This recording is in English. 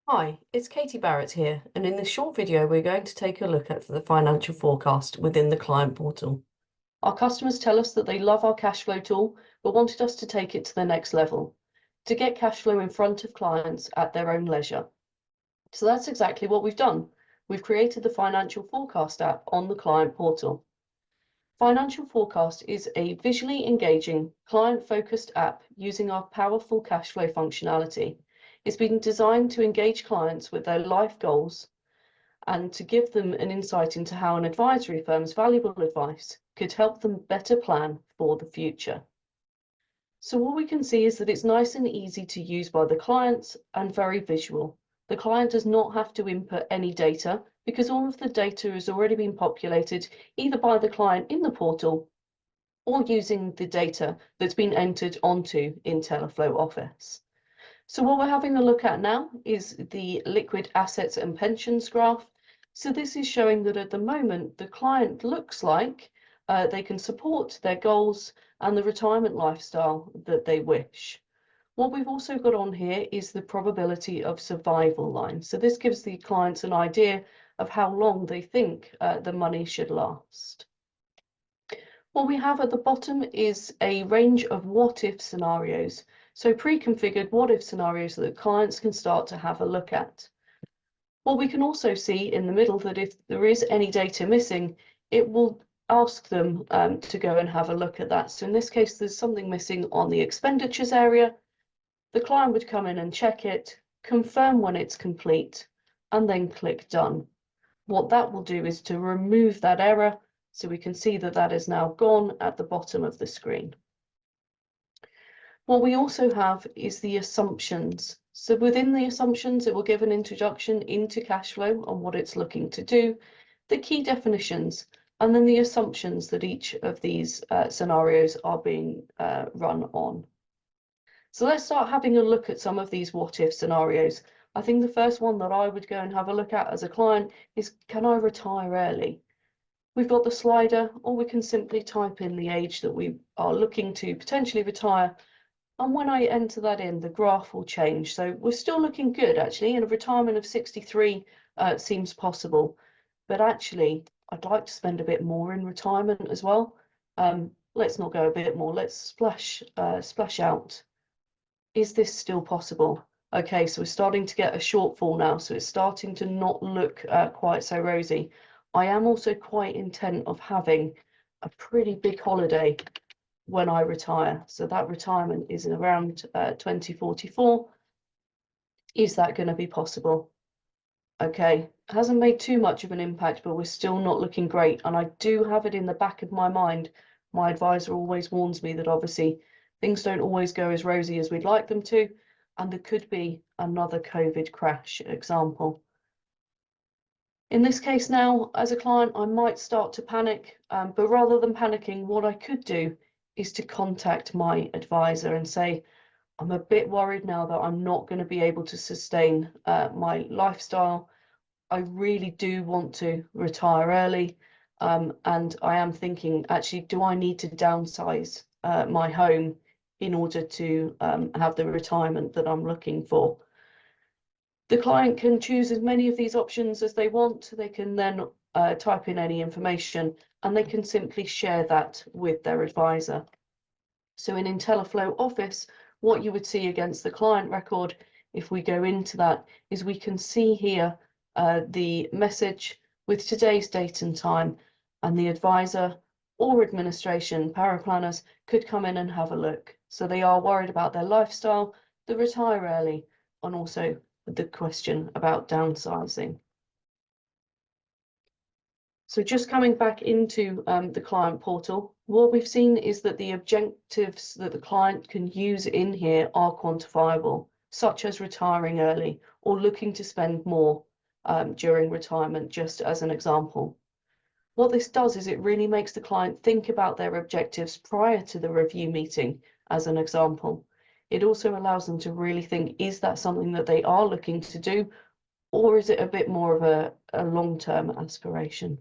Hi, it's Katie Barrett here, and in this short video, we're going to take a look at the financial forecast within the client portal. Our customers tell us that they love our cash flow tool, but wanted us to take it to the next level, to get cash flow in front of clients at their own leisure. So that's exactly what we've done. We've created the Financial Forecast app on the client portal. Financial Forecast is a visually engaging, client-focused app using our powerful cash flow functionality. It's been designed to engage clients with their life goals and to give them an insight into how an advisory firm's valuable advice could help them better plan for the future. So what we can see is that it's nice and easy to use by the clients and very visual. The client does not have to input any data because all of the data has already been populated either by the client in the portal or using the data that's been entered onto Intelliflo Office. So what we're having a look at now is the liquid assets and pensions graph. So this is showing that at the moment, the client looks like they can support their goals and the retirement lifestyle that they wish. What we've also got on here is the probability of survival line. So this gives the clients an idea of how long they think the money should last. What we have at the bottom is a range of what-if scenarios. So pre-configured what-if scenarios that clients can start to have a look at. What we can also see in the middle that if there is any data missing, it will ask them to go and have a look at that. So in this case, there's something missing on the expenditures area. The client would come in and check it, confirm when it's complete, and then click done. What that will do is to remove that error, so we can see that that is now gone at the bottom of the screen. What we also have is the assumptions. So within the assumptions, it will give an introduction into cash flow and what it's looking to do, the key definitions, and then the assumptions that each of these scenarios are being run on. So let's start having a look at some of these what-if scenarios. I think the first one that I would go and have a look at as a client is, can I retire early? We've got the slider, or we can simply type in the age that we are looking to potentially retire. And when I enter that in, the graph will change. So we're still looking good, actually, and a retirement of 63 seems possible. But actually, I'd like to spend a bit more in retirement as well. Let's not go a bit more. Let's splash out. Is this still possible? Okay, so we're starting to get a shortfall now. So it's starting to not look quite so rosy. I am also quite intent of having a pretty big holiday when I retire. So that retirement is in around 2044. Is that going to be possible? Okay, hasn't made too much of an impact, but we're still not looking great. And I do have it in the back of my mind. My advisor always warns me that obviously things don't always go as rosy as we'd like them to, and there could be another COVID crash example. In this case now, as a client, I might start to panic, but rather than panicking, what I could do is to contact my advisor and say, I'm a bit worried now that I'm not going to be able to sustain my lifestyle. I really do want to retire early. And I am thinking, actually, do I need to downsize my home in order to have the retirement that I'm looking for? The client can choose as many of these options as they want. They can then type in any information and they can simply share that with their advisor. So in Intelliflo Office, what you would see against the client record, if we go into that, is we can see here the message with today's date and time, and the advisor or administration, paraplanners, could come in and have a look. So they are worried about their lifestyle, the retire early, and also the question about downsizing. So just coming back into the client portal, what we've seen is that the objectives that the client can use in here are quantifiable, such as retiring early or looking to spend more during retirement, just as an example. What this does is it really makes the client think about their objectives prior to the review meeting, as an example. It also allows them to really think, is that something that they are looking to do, or is it a bit more of a long-term aspiration?